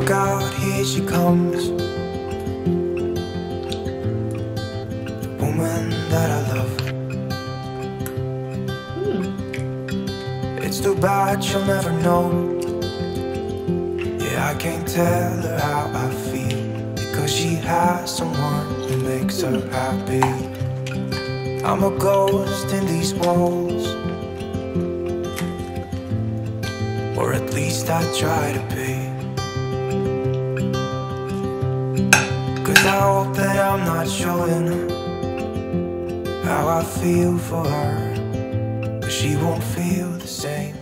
look out, here she comes, the woman that I love. It's too bad she'll never know. Yeah, I can't tell her how I feel, because she has someone who makes her happy. I'm a ghost in these walls, or at least I try to be. 'Cause I hope that I'm not showing how I feel for her, but she won't feel the same.